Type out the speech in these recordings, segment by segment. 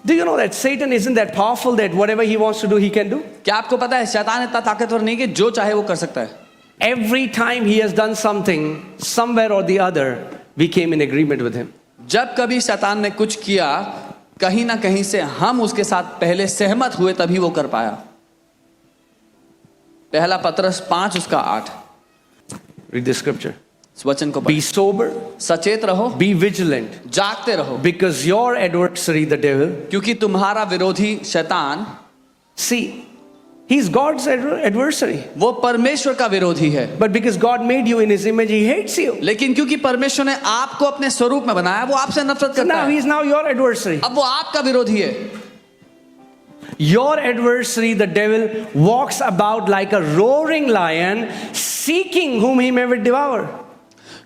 Do you know that Satan isn't that powerful that whatever he wants to do, he can do? क्या आपको पता है शैतान इतना ताकतवर नहीं कि जो चाहे वो कर सकता है? Every time he has done something, somewhere or the other, we came in agreement with him. जब कभी शैतान ने कुछ किया, कहीं ना कहीं से हम उसके साथ पहले सहमत हुए, तभी वो कर पाया। पहला पत्रस 5 उसका 8। Read the scripture. इस वचन को Be पढ़ें। sober, सचेत रहो, be vigilant, जागते रहो, because your adversary, the devil, क्योंकि तुम्हारा विरोधी शैतान, see, he's God's adversary. वो परमेश्वर का विरोधी है। But because God made you in his image, he hates you. लेकिन क्योंकि परमेश्वर ने आपको अपने स्वरूप में बनाया, वो आपसे नफरत So करता now है। he's now your adversary. अब वो आपका विरोधी है। Your adversary, the devil, walks about like a roaring lion, seeking whom he may devour.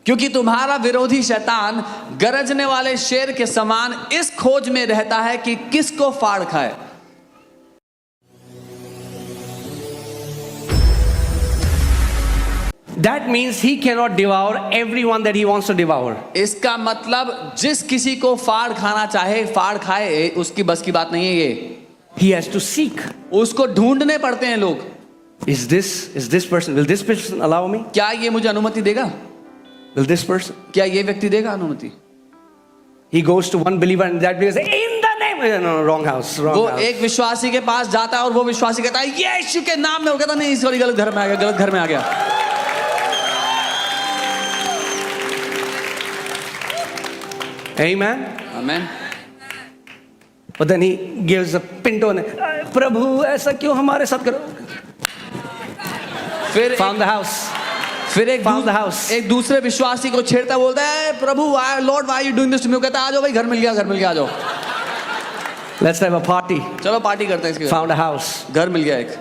क्योंकि तुम्हारा विरोधी शैतान गरजने वाले शेर के समान इस खोज में रहता है कि किसको फाड़ खाए। That means he cannot devour everyone that he wants to devour. इसका मतलब जिस किसी को फाड़ खाना चाहे फाड़ खाए, उसकी बस की बात नहीं है ये। He has to seek. उसको ढूंढने पड़ते हैं लोग। Is this person, will this person allow me? क्या ये मुझे अनुमति देगा? Will this person? क्या ये व्यक्ति देगा अनुमति? He goes to one believer and that believer says, in the name, no, wrong house, wrong वो house. एक विश्वासी के पास जाता है और वो विश्वासी कहता है यीशु के नाम में, वो कहता नहीं सॉरी गलत घर में आ गया, गलत घर में आ गया। Amen. आमीन। But then he gives a pinto and प्रभु ऐसा क्यों हमारे साथ करो? फिर Found the house. फिर Found the house. एक दूसरे विश्वासी को छेड़ता बोलता है प्रभु lord why you doing this to me? कहता है आ जाओ भाई, घर मिल गया, घर मिल गया, आ जाओ, Let's have a party. चलो पार्टी करते हैं इसके। Found a house. घर मिल गया एक।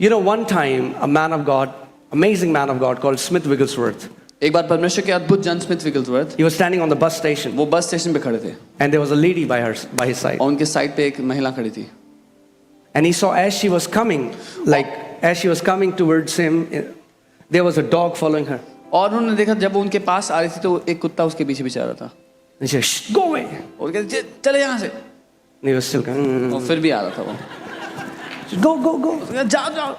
You know, one time a man of God, amazing man of God called Smith Wigglesworth, एक बार परमेश्वर के अद्भुत जन Smith विगलसवर्थ, he was standing on the bus station वो बस स्टेशन पे खड़े थे and there was a lady by his side. और उनके साइड पे एक महिला खड़ी थी। And he saw as she was coming, as she was coming towards him, there was a dog following her. और उन्होंने देखा जब वो उनके पास आ रही थी तो एक कुत्ता उसके पीछे पीछे आ रहा था। And she said, "Shh, go away." और कहते चले यहाँ से, And he was still going, और फिर भी आ रहा था वो। go. जाओ जाओ,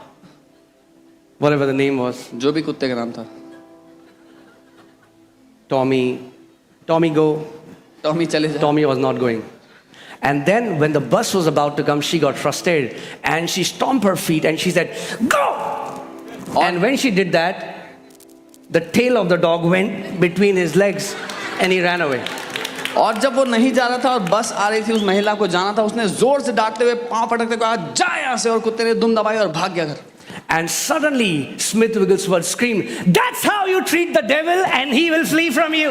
Whatever the name was, जो भी कुत्ते का नाम था, Tommy go. टॉमी चले जाओ। Tommy was not going. And then when the bus was about to come, she got frustrated and she stomped her feet and she said, "Go!" And when she did that, the tail of the dog went between his legs and he ran away. और जब वो नहीं जा रहा था और बस आ रही थी, उस महिला को जाना था, उसने जोर से डांटते हुए पांव पटकते हुए कहा जा यहाँ से, और कुत्ते ने दुम दबाई और भाग गया घर। And suddenly Smith Wigglesworth screamed, "That's how you treat the devil and he will flee from you.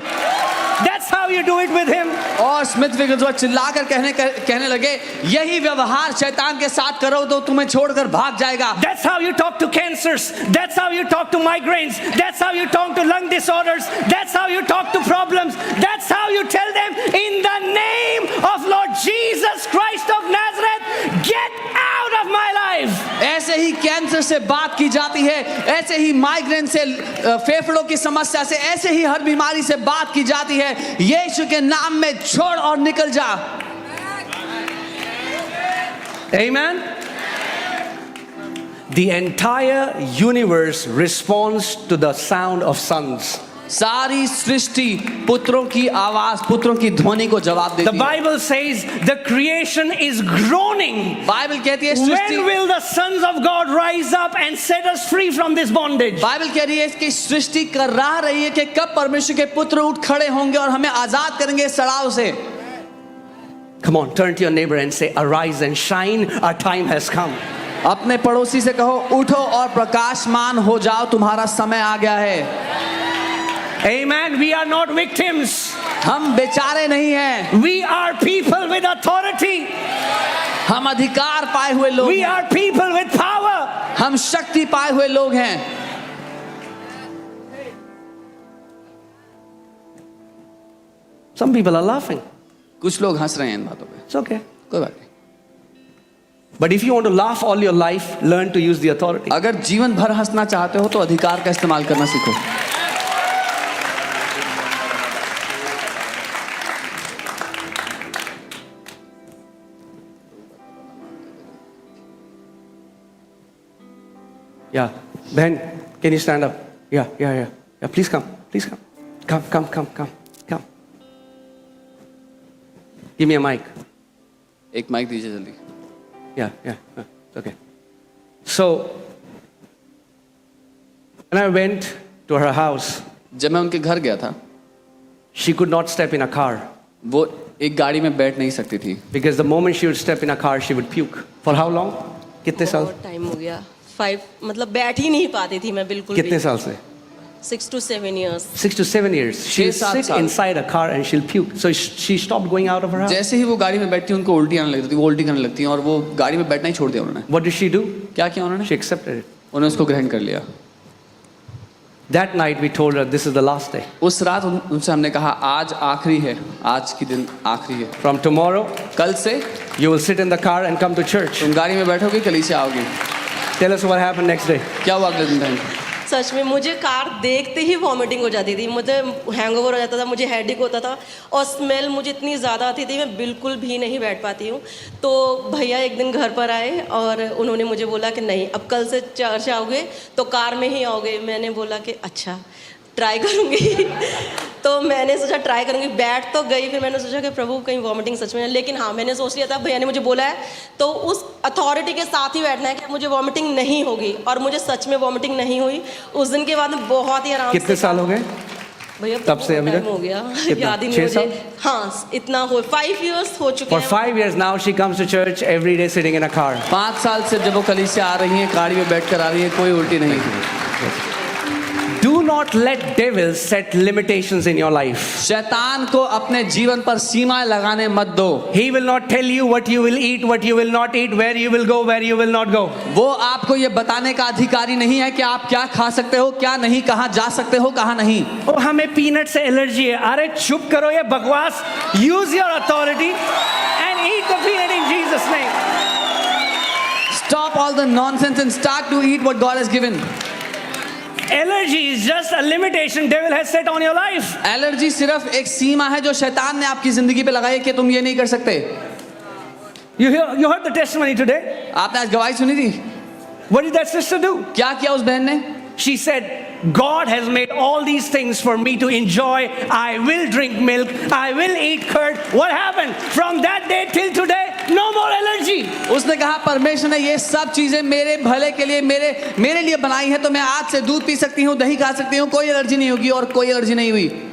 That's how you do it with him." और स्मिथ विगलसवर्थ चिल्लाकर कहने लगे यही व्यवहार शैतान के साथ करो तो तुम्हें छोड़कर भाग जाएगा। That's how you talk to cancers. That's how you talk to migraines. That's how you talk to lung disorders. That's how you talk to problems. That's how you tell them, in the name of Lord Jesus Christ of Nazareth, get out of my life. ऐसे ही cancer से बात की जाती है, ऐसे ही migraine से, फेफड़ों की समस्या से, ऐसे ही हर बीमारी से बात की जाती है। यीशु के नाम में छोड़ और निकल जा। Amen. The entire universe responds to the sound of sons. सारी सृष्टि पुत्रों की आवाज, पुत्रों की ध्वनि को जवाब The देती है। Bible says the creation is groaning. Bible कहती है When Srishti, will the sons of God rise up and set us free from this bondage? Bible कह रही है कि सृष्टि कर रही है कि कब परमेश्वर के पुत्र उठ खड़े होंगे और हमें आजाद करेंगे इस सड़ाव से। Come on, turn to your neighbor and say, "Arise and shine, our time has come." अपने पड़ोसी से कहो उठो और प्रकाशमान हो जाओ, तुम्हारा समय आ गया है। Amen. We are not victims. हम बेचारे नहीं हैं, We are people with authority. हम अधिकार पाए हुए लोग We हैं, are people with power. हम शक्ति पाए हुए लोग हैं। Some people are laughing. कुछ लोग हंस रहे हैं इन बातों पे, It's okay. कोई बात नहीं। But if you want to laugh all your life, learn to use the authority. अगर जीवन भर हंसना चाहते हो तो अधिकार का इस्तेमाल करना सीखो। Yeah. Ben, can you stand up? Yeah. Yeah, please come. Please come. Come. Give me a mic. एक माइक दीजिए जल्दी. Yeah. Okay. So, when I went to her house, जब मैं उनके घर गया था, she could not step in a car वो एक गाड़ी में बैठ नहीं सकती थी. because the moment she would step in a car, she would puke. For how long? कितने साल? बहुत टाइम हो गया. 5 मतलब बैठ ही नहीं पाती थी मैं बिल्कुल भी. कितने साल से? 6 to 7 years. 6 to 7 years. She'll 6-7 sit साल. inside a car and she'll puke. So she stopped going out of her house. जैसे ही वो गाड़ी में बैठती उनको उल्टी आने लगती थी, वो उल्टी करने लगती हैं और वो गाड़ी में बैठना ही छोड़ दिया उन्होंने. What did she do? क्या किया उन्होंने? She accepted it. उन्होंने उसको ग्रहण कर लिया. That night we told her this is the last day. उस रात उनसे हमने कहा आज आखिरी है, आज की दिन आखिरी है. From tomorrow, कल से you will sit in the car and come to church. तुम गाड़ी में बैठोगे, कलीसिया आओगे. Tell us what happened next day. क्या हुआ अगले दिन? सच में मुझे कार देखते ही वॉमिटिंग हो जाती थी, मुझे हैंगओवर हो जाता था, मुझे हेडेक होता था और स्मेल मुझे इतनी ज़्यादा आती थी, मैं बिल्कुल भी नहीं बैठ पाती हूँ. तो भैया एक दिन घर पर आए और उन्होंने मुझे बोला कि नहीं अब कल से चर्च आओगे तो कार में ही आओगे. मैंने बोला कि अच्छा ट्राई करूँगी. तो मैंने सोचा ट्राई करूँगी, बैठ तो गई. फिर मैंने सोचा कि प्रभु कहीं वॉमिटिंग सच में, लेकिन हाँ मैंने सोच लिया था भैया ने मुझे बोला है तो उस अथॉरिटी के साथ ही बैठना है कि मुझे वॉमिटिंग नहीं होगी. और मुझे सच में वॉमिटिंग नहीं हुई. उस दिन के बाद बहुत ही आराम से. कितने साल हो गए? भैया तब से अभी तक? हो गया कितना? याद ही नहीं 6 साल? मुझे. हाँ इतना हो 5 years हो चुके For हैं. 5 years now she comes to church every day sitting in a car. 5 साल से जब वो कलीसिया आ रही हैं, गाड़ी में बैठ कर आ रही है, कोई उल्टी नहीं. Do not let devils set limitations in your life. शैतान को अपने जीवन पर सीमाएं लगाने मत दो. He will not tell you what you will eat, what you will not eat, where you will go, where you will not go. वो आपको ये बताने का अधिकारी नहीं है कि आप क्या खा सकते हो, क्या नहीं, कहाँ जा सकते हो, कहाँ नहीं. ओ हमें पीनट से एलर्जी है. अरे चुप करो ये बकवास. Use your authority and eat the peanut in Jesus' name. Stop all the nonsense and start to eat what God has given. Allergy is just a limitation devil has set on your life. Allergy सिर्फ एक सीमा है जो शैतान ने आपकी जिंदगी पे लगाई कि तुम ये नहीं कर सकते. You heard the testimony today. आपने आज गवाही सुनी थी. What did that sister do? क्या किया उस बहन ने? She said, God has made all these things for me to enjoy. I will drink milk. I will eat curd. What happened? From that day till today, no more allergy. उसने कहा परमेश्वर ने ये सब चीजें मेरे भले के लिए मेरे लिए बनाई है, तो मैं आज से दूध पी सकती हूँ, दही खा सकती हूँ, कोई एलर्जी नहीं होगी. और कोई एलर्जी नहीं हुई.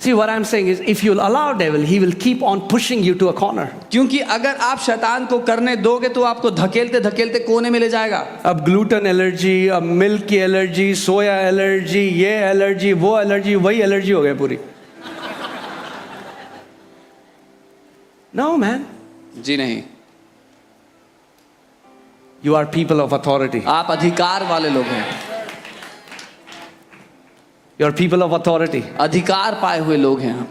See what I'm saying is, if you'll allow devil, he will keep on pushing you to a corner. क्योंकि अगर आप शैतान को करने दोगे तो आपको धकेलते धकेलते कोने में ले जाएगा. अब ग्लूटेन एलर्जी, अब मिल्क की एलर्जी, सोया एलर्जी, ये एलर्जी, वो एलर्जी, वही एलर्जी हो गई पूरी. No man. जी नहीं. You are people of authority. आप अधिकार वाले लोग हैं. You are people of authority. अधिकार पाए हुए लोग हैं आप.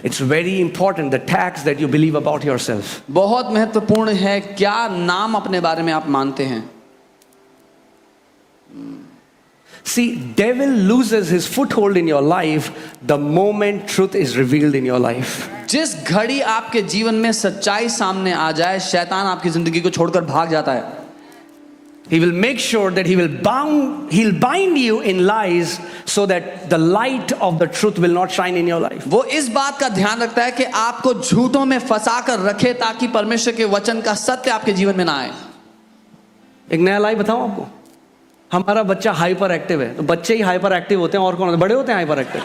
It's very important the tags that you believe about yourself. बहुत महत्वपूर्ण है क्या नाम अपने बारे में आप मानते हैं. See, devil loses his foothold in your life the moment truth is revealed in your life. जिस घड़ी आपके जीवन में सच्चाई सामने आ जाए, शैतान आपकी जिंदगी को छोड़कर भाग जाता है. He will make sure that he'll bind you in lies so that the light of the truth will not shine in your life. वो इस बात का ध्यान रखता है कि आपको झूठों में फंसा कर रखे ताकि परमेश्वर के वचन का सत्य आपके जीवन में ना आए. एक नया लाई बताऊं आपको. हमारा बच्चा हाइपर एक्टिव है, तो बच्चे ही हाइपर एक्टिव होते हैं, और कौन होते हैं? बड़े होते हैं hyper active.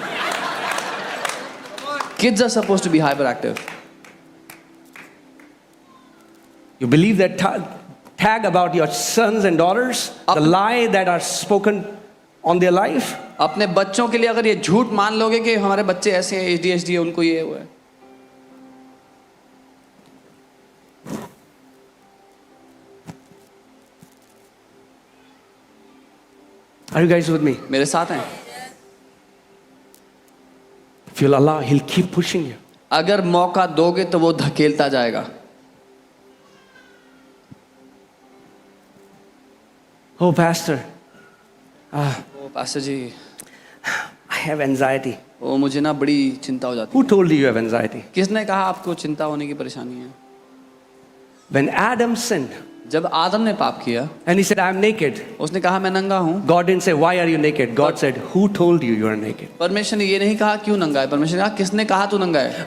Kids are supposed to be hyperactive. You believe that tag about your sons and daughters, the lie that are spoken on their life. अपने बच्चों के लिए अगर ये झूठ मान लोगे कि हमारे बच्चे ऐसे हैं, ADHD है, उनको ये हुआ है. Are you guys with me? मेरे साथ हैं. If you'll allow, he'll keep pushing you. अगर मौका दोगे तो वो धकेलता जाएगा. Oh, pastor, pastor ji, I have anxiety. वो मुझे ना बड़ी चिंता हो जाती Who told you you have anxiety? है। किसने कहा आपको चिंता होने की परेशानी है? When Adam sinned जब आदम ने पाप किया, and he said, I'm naked, उसने कहा मैं नंगा हूँ। God didn't say, why are you naked? God said, who told you you are naked? परमेश्वर ने ये नहीं कहा क्यों नंगा है, परमेश्वर ने कहा किसने कहा तू नंगा है।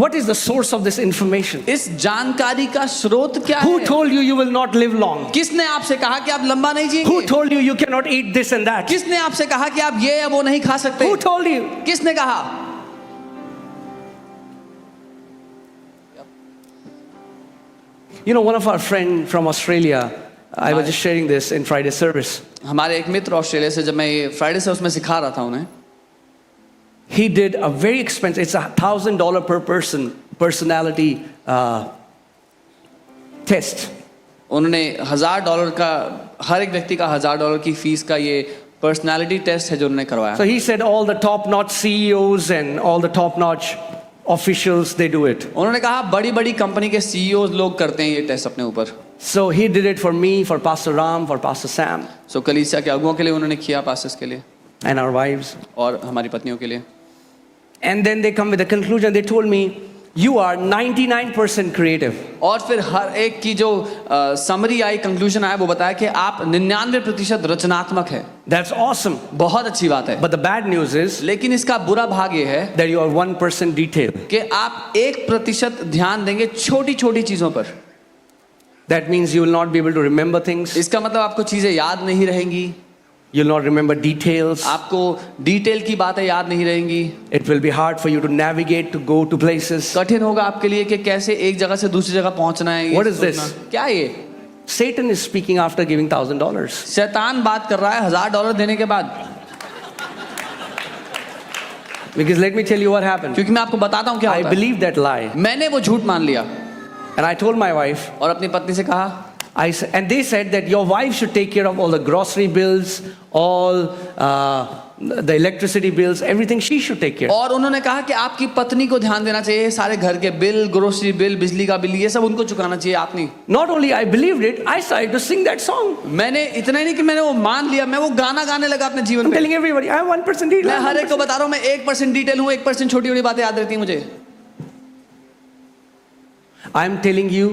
What is the source of this information? इस जानकारी का स्रोत क्या Who है? told you you will not live long? किसने आपसे कहा कि आप लंबा नहीं Who जिएंगे? told you you cannot eat this and that? किसने आपसे कहा कि आप ये या वो नहीं खा सकते? Who told you? किसने कहा? You know, one of our friend from Australia, I was just sharing this in Friday service. हमारे एक मित्र ऑस्ट्रेलिया से, जब मैं ये फ्राइडे से उसमें सिखा रहा था उन्हें, He did a very expensive, it's $1,000 per personality test. उन्होंने $1,000 का, हर एक व्यक्ति का $1,000 की फीस का ये पर्सनालिटी टेस्ट है जो उन्होंने करवाया। So he said all the top-notch CEOs and all the top-notch officials, they do it. उन्होंने कहा बड़ी बड़ी कंपनी के सीईओ लोग करते हैं ये टेस्ट अपने ऊपर। So he did it for me, for Pastor Ram, for Pastor Sam, सो कलीसिया के अगुओं के लिए उन्होंने किया, पास्टर्स के लिए and our wives. और हमारी पत्नियों के लिए। And then they come with a conclusion. They told me, you are 99% creative. और फिर हर एक की जो समरी आई, कंक्लूजन आया, वो बताया कि आप 99% रचनात्मक है। That's awesome. बहुत अच्छी बात है। But the bad news is लेकिन इसका बुरा भाग ये है that you are 1% detail. कि आप 1% ध्यान देंगे छोटी छोटी चीजों पर। That means you will not be able to remember things. इसका मतलब आपको चीजें याद नहीं रहेंगी, You'll not remember details. आपको डिटेल की बातें याद नहीं रहेंगी। It will be hard for you to navigate, to go to places. कठिन होगा आपके लिए कि कैसे एक जगह से दूसरी जगह पहुंचना है। What is this? क्या ये? Satan is speaking after giving $1,000. शैतान बात कर रहा है $1,000 देने के बाद। Because let me tell you what happened. क्योंकि मैं आपको बताता हूँ क्या I होता है। believed that lie. मैंने वो झूठ मान लिया And I told my wife, और अपनी पत्नी से कहा, and they said that your wife should take care of all the grocery bills, all the electricity bills, everything she should take care. और उन्होंने कहा कि आपकी पत्नी को ध्यान देना चाहिए, सारे घर के बिल, ग्रोसरी बिल, बिजली का बिल, ये सब उनको चुकाना चाहिए आपने। Not only I believed it, I started to sing that song. मैंने इतना ही नहीं कि मैंने वो मान लिया, मैं वो गाना गाने लगा अपने जीवन I'm में। telling everybody, I have 1% detail. मैं हर एक को बता रहा हूँ मैं 1% डिटेल हूँ, 1% छोटी छोटी बातें याद रहती हैं मुझे। I'm telling you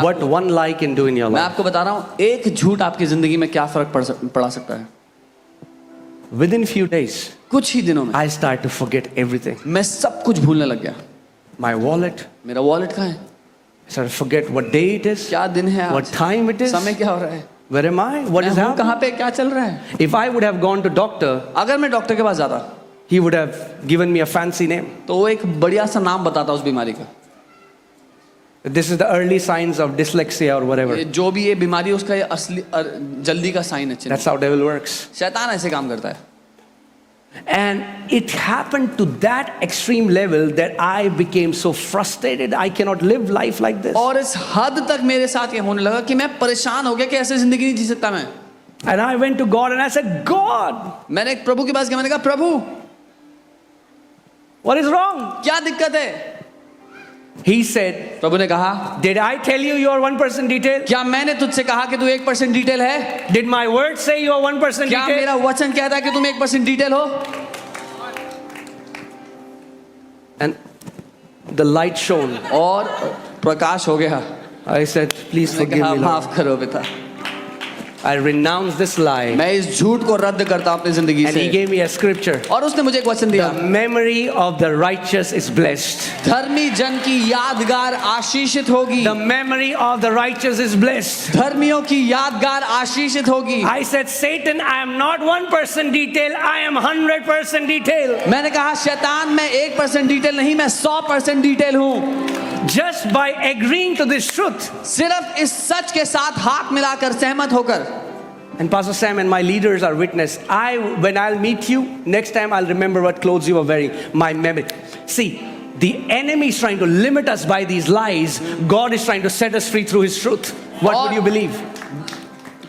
what one lie can do in your मैं life. आपको बता रहा हूँ एक झूठ आपकी जिंदगी में क्या फर्क पड़ा सकता है। Within few days, कुछ ही दिनों में I started to forget everything. मैं सब कुछ भूलने लग गया। My wallet, मेरा वॉलेट कहाँ है? I started to forget what day it is, क्या दिन है what आज? time it is, समय क्या हो रहा है? where am I, what is मैं हूँ कहाँ happening. पे, क्या चल रहा है? If I would have gone to doctor, अगर मैं डॉक्टर के पास जाता he would have given me a fancy name. तो वो एक बढ़िया सा नाम बताता उस बीमारी का। This is the early signs of dyslexia or whatever. ये जो भी ये बीमारी है उसका ये असली जल्दी का साइन है, चिन्ह। That's how devil works. शैतान ऐसे काम करता है। And it happened to that extreme level that I became so frustrated. I cannot live life like this. और इस हद तक मेरे साथ ये होने लगा कि मैं परेशान हो गया कि ऐसे जिंदगी नहीं जी सकता मैं। And I went to God and I said, God, मैंने एक प्रभु के पास गया, मैंने कहा प्रभु what is wrong? क्या दिक्कत है? He said, प्रभु ने कहा, did I tell you you are 1% detail? क्या मैंने तुझसे कहा कि तू 1% डिटेल है? Did my word say you are 1% क्या detail? मेरा वचन कहता है कि तुम 1% डिटेल हो? And the light shone. और प्रकाश हो गया। I said, please मैंने forgive कहा me, Lord. माफ करो पिता, I renounced this lie. मैं इस झूठ को रद्द करता हूं अपनी जिंदगी And he से। gave me a scripture. और उसने मुझे एक वचन दिया, The memory of the righteous is blessed. धर्मी जन की यादगार आशीषित होगी। The memory of the righteous is blessed. धर्मियों की यादगार आशीषित होगी। I said, Satan, I am not 1% detail, I am 100% detail. मैंने कहा शैतान मैं 1% डिटेल नहीं, मैं 100% डिटेल हूँ। Just by agreeing to this truth. सिर्फ इस सच के साथ हाथ मिलाकर सहमत होकर। And Pastor Sam and my leaders are witness. When I'll meet you, next time I'll remember what clothes you were wearing. My memory. See, the enemy is trying to limit us by these lies. God is trying to set us free through His truth. What would you believe?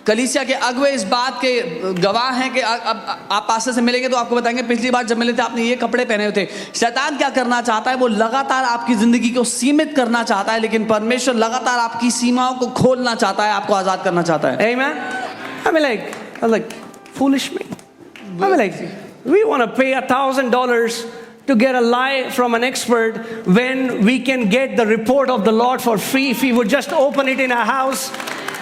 कलीसिया के अगुवे इस बात के गवाह हैं कि अब आप पास्टर से मिलेंगे तो आपको बताएंगे पिछली बार जब मिले थे आपने ये कपड़े पहने हुए थे। शैतान क्या करना चाहता है? वो लगातार आपकी जिंदगी को सीमित करना चाहता है, लेकिन परमेश्वर लगातार आपकी सीमाओं को खोलना चाहता है, आपको आजाद करना चाहता है। Amen. I was like, foolish me. I was like, We want to pay $1,000 to get a lie from an expert when we can get the report of the Lord for free if we would just open it in our house.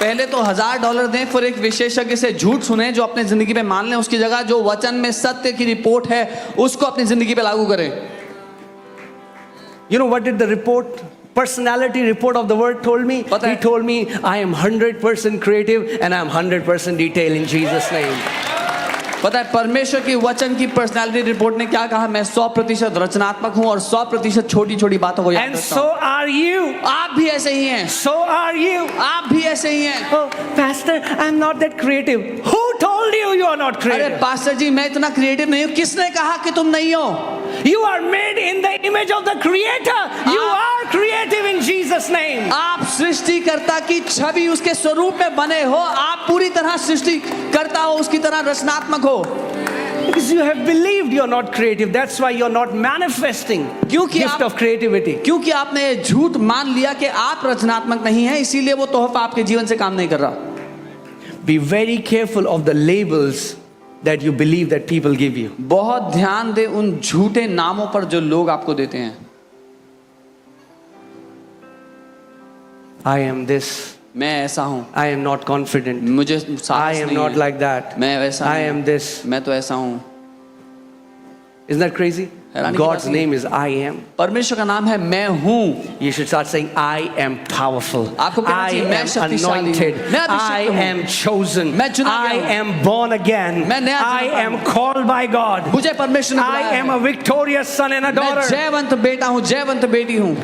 पहले तो $1000 दें फिर एक विशेषज्ञ से झूठ सुने जो अपने जिंदगी में मान लें, उसकी जगह जो वचन में सत्य की रिपोर्ट है उसको अपनी जिंदगी पे लागू करें। You know what did the personality report of the word told me? पता है? He told me, I am 100% creative and I am 100% detail in Jesus' name. पता है परमेश्वर की वचन की पर्सनालिटी रिपोर्ट ने क्या कहा? मैं 100% रचनात्मक हूं और 100% छोटी छोटी बातों को याद And रखता so हूं। are you. आप भी ऐसे ही हैं। So are you. आप भी ऐसे ही हैं। Oh, Pastor, I'm not that creative. Who told you you are not अरे creative? पास्टर जी मैं इतना क्रिएटिव नहीं हूं, किसने कहा कि तुम नहीं हो? You are made in the image of the Creator. You are creative in Jesus' name. आप सृष्टिकर्ता की छवि उसके स्वरूप में बने हो, आप पूरी तरह सृष्टिकर्ता हो, उसकी तरह रचनात्मक हो। Because you have believed you are not creative. That's why you are not manifesting क्योंकि gift of creativity. क्योंकि आपने झूठ मान लिया कि आप रचनात्मक नहीं हैं, इसीलिए वो तोहफा आपके जीवन से काम नहीं कर रहा। Be very careful of the labels that you believe that people give you. बहुत ध्यान दे उन झूठे नामों पर जो लोग आपको देते हैं। I am this. मैं ऐसा हूं, I am not confident. मुझे I साहस am नहीं not है, like that. मैं वैसा I नहीं am हूं, this. मैं तो ऐसा हूं। Isn't that crazy? हैरानी की God's बात नहीं। name is I am. परमेश्वर का नाम है मैं हूं। You should start saying, I am powerful. आपको कहना I चाहिए, मैं am शक्तिशाली हूं, anointed. मैं अभिषिक्त I हूं, am chosen. मैं चुना I गया हूं, am born again. मैं नया I जन्मा am हूं, called by God. मुझे परमेश्वर ने I बुलाया am है, a victorious son and a मैं daughter. जयवंत बेटा हूं, जयवंत बेटी हूं।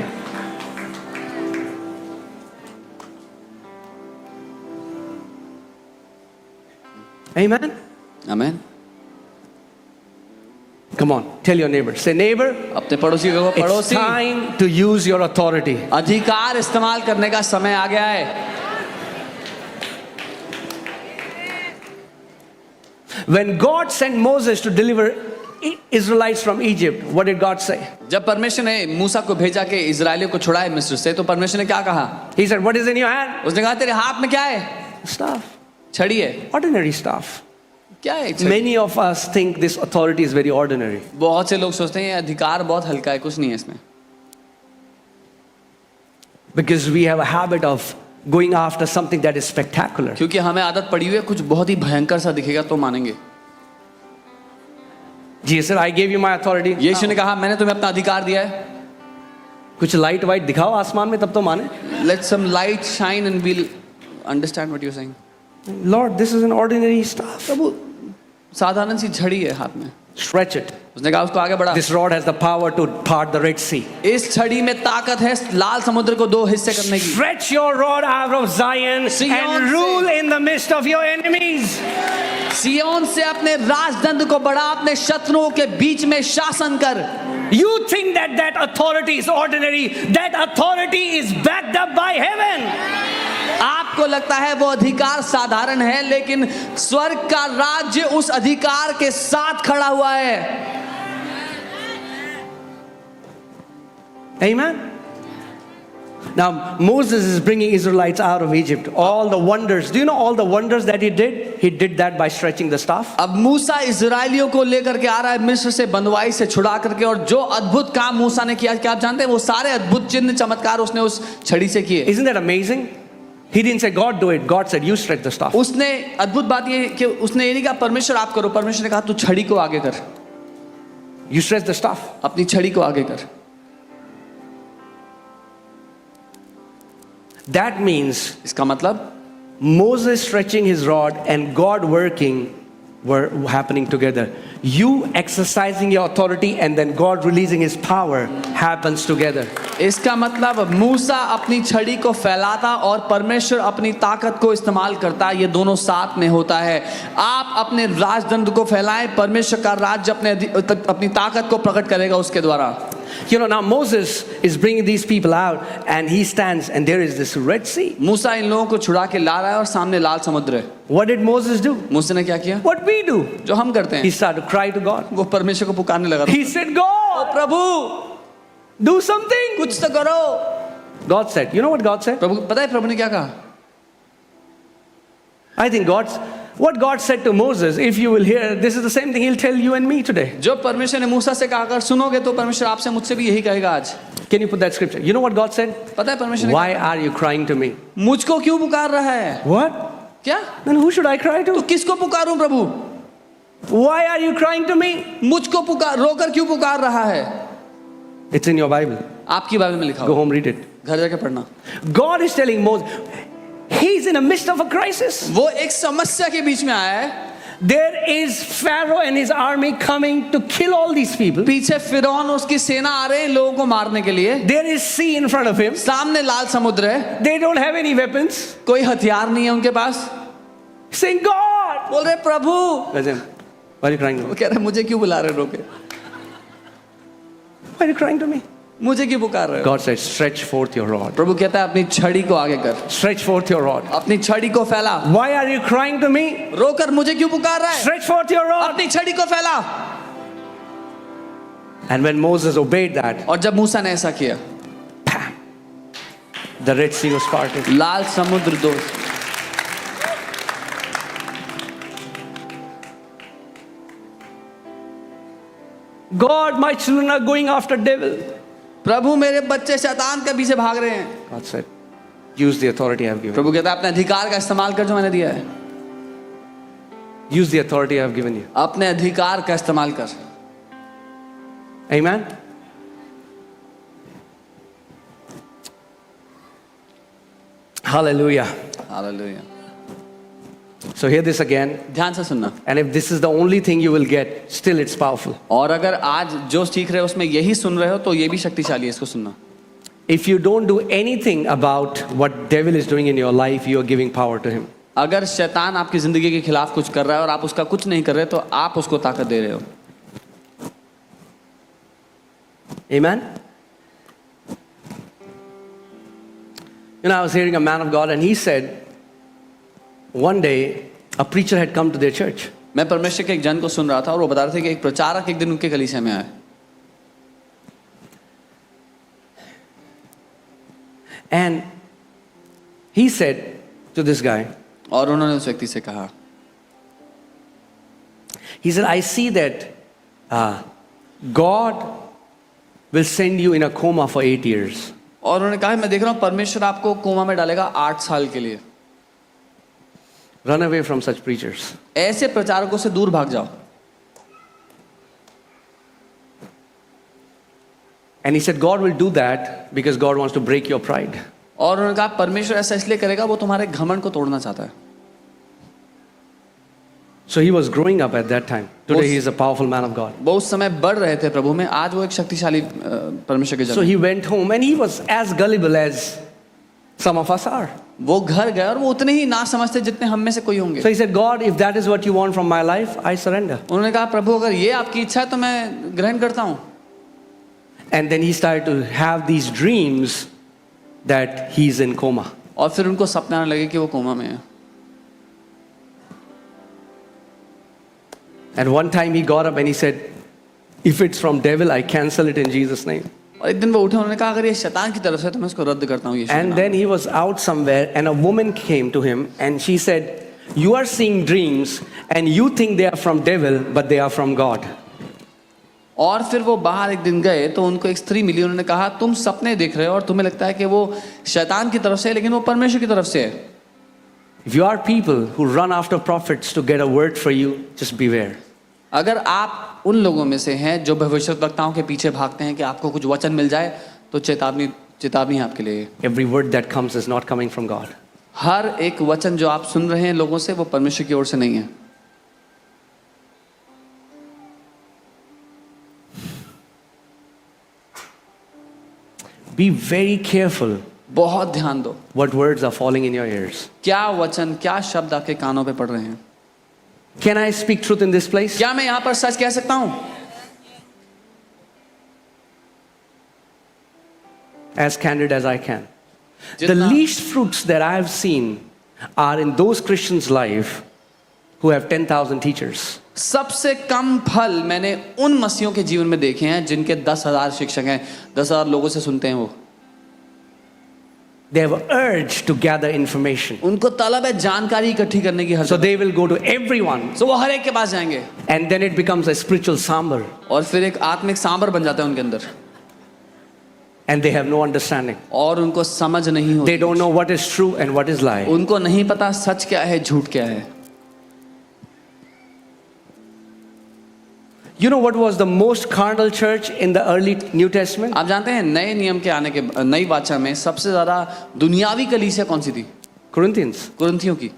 Amen? आमीन। Come on, tell your neighbor. Say, neighbor, अपने पड़ोसी को it's पड़ोसी time to use your authority. अधिकार इस्तेमाल करने का समय आ गया है। When God sent Moses to deliver Israelites from Egypt, what did God say? जब परमेश्वर ने मूसा को भेजा कि इजरायलियों को छुड़ाए मिस्र से, तो परमेश्वर ने क्या कहा? He said, what is in your hand? उसने कहा तेरे हाथ में क्या है? Staff. छड़ी है। Ordinary staff. क्या है छड़ी? Many of us think this authority is very ordinary. बहुत से लोग सोचते हैं ये अधिकार बहुत हल्का है, कुछ नहीं है इसमें। Because we have a habit of going after something that is spectacular. क्योंकि हमें आदत पड़ी हुई है कुछ बहुत ही भयंकर सा दिखेगा तो मानेंगे। Jesus said, I gave you my authority. यीशु ने कहा मैंने तुम्हें अपना अधिकार दिया है। कुछ लाइट वाइट दिखाओ आसमान में तब तो माने. Let some light shine and we'll understand what you're saying. Lord, this is an ordinary staff. प्रभु साधारण सी छड़ी है हाथ में। Stretch it. उसने कहा उसको आगे बढ़ा। This rod has the power to part the Red Sea. इस छड़ी में ताकत है लाल समुद्र को दो हिस्से करने की। Stretch your rod out of Zion Zion and से- rule in the midst of your enemies. सियोन से अपने राजदंड को बढ़ा, अपने शत्रुओं के बीच में शासन कर। You think that that authority is ordinary. That authority is backed up by heaven. आपको लगता है वो अधिकार साधारण है, लेकिन स्वर्ग का राज्य उस अधिकार के साथ खड़ा हुआ है। Amen. Now Moses is bringing Israelites out of Egypt. All the wonders. Do you know all the wonders that he did? He did that by stretching the staff. अब मूसा इजरायलियों को लेकर के आ रहा है मिस्र से बंदवाई से छुड़ा करके, और जो अद्भुत काम मूसा ने किया, क्या आप जानते हैं? वो सारे अद्भुत चिन्ह चमत्कार उसने उस छड़ी से किए। Isn't that amazing? He didn't say God do it. God said you stretch the staff. उसने अद्भुत बात ये कि उसने ये नहीं कहा परमेश्वर आप करो, परमेश्वर ने कहा तू छड़ी को आगे कर, You stretch the staff. अपनी छड़ी को आगे कर। That means इसका मतलब Moses stretching his rod and God working were happening together. You exercising your authority and then God releasing his power happens together. इसका मतलब मूसा अपनी छड़ी को फैलाता और परमेश्वर अपनी ताकत को इस्तेमाल करता, ये दोनों साथ में होता है। आप अपने राजदंड को फैलाएं, परमेश्वर का राज्य अपनी ताकत को प्रकट करेगा उसके द्वारा। You know, now Moses is bringing these people out and he stands and there is this Red Sea. मूसा इन लोगों को छुड़ा के ला रहा है और सामने लाल समुद्र है। What did Moses do? मूसा ने क्या किया? What we do? जो हम करते He हैं। started to cry to God. वो परमेश्वर को पुकारने लगा। He said, O God, Prabhu do something. कुछ तो करो। God said, you know what God said? प्रभु पता है प्रभु ने क्या कहा? I think What God said to Moses, if you will hear, this is the same thing He'll tell you and me today. जो परमेश्वर ने मूसा से कहा अगर सुनोगे तो परमेश्वर आपसे मुझसे भी यही कहेगा आज। Can you put that scripture? You know what God said? पता है परमेश्वर ने Why are you crying to me? मुझको क्यों पुकार रहा है? What? क्या? Then who should I cry तो to? किसको पुकारूं प्रभु? Why are you crying to me? मुझको पुकार रोकर क्यों पुकार रहा है? It's in your Bible. आपकी बाइबल में लिखा Go हुआ home, read it. घर जाके पढ़ना। God is telling Moses, he's in the midst of a crisis. वो एक समस्या के बीच में आया है। There is Pharaoh and his army coming to kill all these people. पीछे फिरौन उसकी सेना आ रहे हैं लोगों को मारने के लिए। There is sea in front of him. सामने लाल समुद्र है। They don't have any weapons. कोई हथियार नहीं है उनके पास। Saying, God! बोल रहे प्रभु। Listen, why are you crying to वो me? कह रहे मुझे क्यों बुला रहे रोके? Why are you crying to me? मुझे क्यों पुकार रहे हो? God said, stretch forth your rod. प्रभु कहता है अपनी छड़ी को आगे कर। Stretch forth your rod. अपनी छड़ी को फैला। Why are you crying to me? रोकर मुझे क्यों पुकार रहा है? Stretch forth your rod. अपनी छड़ी को फैला। And when Moses obeyed that, और जब मूसा ने ऐसा किया, the Red Sea was parted. लाल समुद्र दो। God, my children are going after devil. प्रभु मेरे बच्चे शैतान के पीछे भाग रहे हैं। God said, use the authority I have given. प्रभु कहता है अपने अधिकार का इस्तेमाल कर जो मैंने दिया है। Use the authority I have given you. अपने अधिकार का इस्तेमाल कर। Amen. Hallelujah. Hallelujah. So hear this again. ध्यान से सुनना। And if this is the only thing you will get, still it's powerful. और अगर आज जो सीख रहे हो उसमें यही सुन रहे हो तो ये भी शक्तिशाली है, इसको सुनना। If you don't do anything about what devil is doing in your life, you are giving power to him. अगर शैतान आपकी जिंदगी के खिलाफ कुछ कर रहा है और आप उसका कुछ नहीं कर रहे तो आप उसको ताकत दे रहे हो। Amen. You know, I was hearing a man of God and he said, one day a preacher had come to their church. मैं परमेश्वर के एक जन को सुन रहा था और वो बता रहे थे कि एक प्रचारक एक दिन उनके कलीसिया में आया। And he said to this guy, और उन्होंने उस व्यक्ति से कहा, he said, I see that God will send you in a coma for 8 years. और उन्होंने कहा मैं देख रहा हूँ परमेश्वर आपको कोमा में डालेगा 8 साल के लिए। Run away from such preachers. ऐसे प्रचारकों से दूर भाग जाओ। And he said, God will do that because God wants to break your pride. और उन्होंने कहा परमेश्वर ऐसा इसलिए करेगा वो तुम्हारे घमंड को तोड़ना चाहता है। So he was growing up at that time. Today he is a powerful man of God. वो उस समय बढ़ रहे थे प्रभु में, आज वो एक शक्तिशाली परमेश्वर के जन। So he went home and he was as gullible as some of us are. वो घर गए और वो उतने ही ना समझते जितने हम में से कोई होंगे। So he said, God, if that is what you want from my life, I surrender. उन्होंने कहा प्रभु अगर ये आपकी इच्छा है तो मैं ग्रहण करता हूँ। And then he started to have these dreams that he's in coma. और फिर उनको सपने आने लगे कि वो कोमा में है। And one time he got up and he said, if it's from devil, I cancel it in Jesus' name. और एक दिन वो उठे, उन्होंने कहा अगर ये शैतान की तरफ से तो मैं इसको रद्द करता हूँ यीशु के And नाम। then he was out somewhere and a woman came to him and she said, you are seeing dreams and you think they are from devil, but they are from God. और फिर वो बाहर एक दिन गए तो उनको एक स्त्री मिली, उन्होंने कहा तुम सपने देख रहे हो और तुम्हें लगता है कि वो शैतान की तरफ से है लेकिन वो परमेश्वर की तरफ से है। If you are people who run after prophets to get a word for you, just beware. अगर आप उन लोगों में से हैं जो भविष्यद्वक्ताओं के पीछे भागते हैं कि आपको कुछ वचन मिल जाए तो चेतावनी है आपके लिए। Every word that comes is not coming from God. हर एक वचन जो आप सुन रहे हैं लोगों से वो परमेश्वर की ओर से नहीं है। Be very careful बहुत ध्यान दो what words are falling in your ears. क्या वचन क्या शब्द आपके कानों पे पड़ रहे हैं। Can I speak truth in this place? क्या मैं यहाँ पर सच कह सकता हूँ? As candid as I can. The जितना- least fruits that I have seen are in those Christians' life who have 10,000 teachers. सबसे कम फल मैंने उन मसीहों के जीवन में देखे हैं जिनके 10,000 शिक्षक हैं, 10,000 लोगों से सुनते हैं वो। They have an urge to gather information. उनको तलब है जानकारी इकट्ठी करने की हर So जगह। they will go to everyone. तो वो हर एक के पास जाएंगे And then it becomes a spiritual sambar. और फिर एक आत्मिक सांबर बन जाता है उनके अंदर And they have no understanding. और उनको समझ नहीं They होती, don't know what is true and what is lie. उनको नहीं पता सच क्या है झूठ क्या है। You know what was the most carnal church in the early New Testament? आप जानते हैं नए नियम के आने के नई वाचा में सबसे ज्यादा दुनियावी कलीसिया कौन सी थी? Corinthians. कुरिन्थियों की।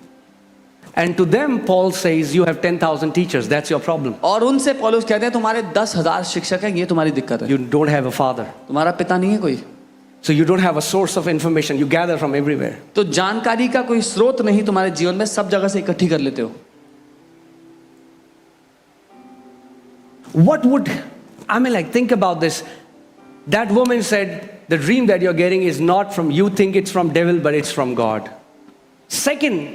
And to them, Paul says, you have 10,000 teachers. That's your problem. और उनसे पौलुस कहते हैं तुम्हारे 10,000 शिक्षक हैं, ये तुम्हारी दिक्कत है, You don't have a father. तुम्हारा पिता नहीं है कोई, So you don't have a source of information. You gather from everywhere. तो जानकारी का कोई स्रोत नहीं तुम्हारे जीवन में, सब जगह से इकट्ठी कर लेते हो। What would, I mean, like, think about this. That woman said, the dream that you're getting is not from, you think it's from devil, but it's from God. Second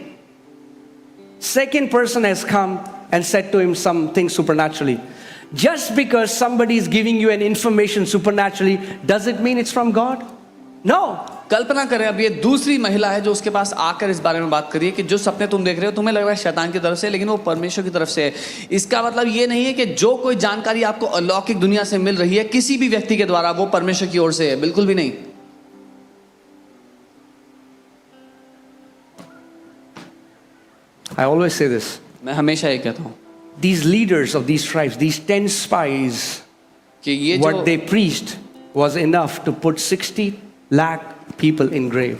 person has come and said to him something supernaturally. Just because somebody is giving you an information supernaturally, does it mean it's from God? No. कल्पना करें, अब ये दूसरी महिला है जो उसके पास आकर इस बारे में बात करिए कि जो सपने तुम देख रहे हो तुम्हें लग रहा है शैतान की तरफ से, लेकिन वो परमेश्वर की तरफ से है। इसका मतलब ये नहीं है कि जो कोई जानकारी आपको अलौकिक दुनिया से मिल रही है किसी भी व्यक्ति के द्वारा वो परमेश्वर की ओर से है, बिल्कुल भी नहीं। I always say this. मैं हमेशा ये कहता हूँ These leaders of these tribes, these 10 spies, कि ये what जो they preached was enough to put 60 lakh people in grave.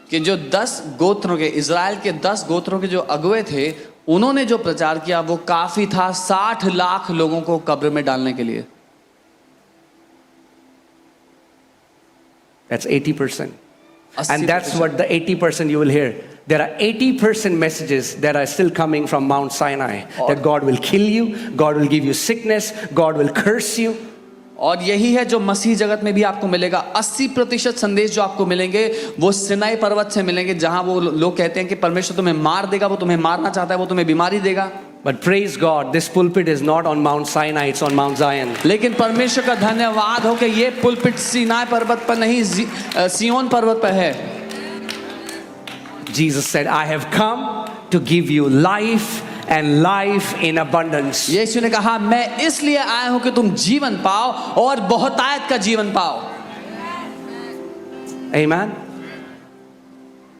कि जो 10 गोत्रों के, इज़राइल के 10 गोत्रों के जो अगुवे थे, उन्होंने जो प्रचार किया वो काफी था 60 लाख लोगों को कब्र में डालने के लिए। That's 80%. 80%। And that's what the 80% you will hear. There are 80% messages that are still coming from Mount Sinai. That God will kill you, God will give you sickness, God will curse you. और यही है जो मसीह जगत में भी आपको मिलेगा। 80% संदेश जो आपको मिलेंगे वो सिनाई पर्वत से मिलेंगे, जहां वो लोग कहते हैं कि परमेश्वर तुम्हें मार देगा, वो तुम्हें मारना चाहता है, वो तुम्हें बीमारी देगा। But praise God, this pulpit is not on Mount Sinai, it's on Mount Zion. लेकिन परमेश्वर का धन्यवाद हो कि ये पुलपिट सीनाई पर्वत पर नहीं, सियोन पर्वत पर है। Jesus said, I have come to give you life and life in abundance. यीशु ने कहा मैं इसलिए आया हूं कि तुम जीवन पाओ और बहुतायत का जीवन पाओ। Amen.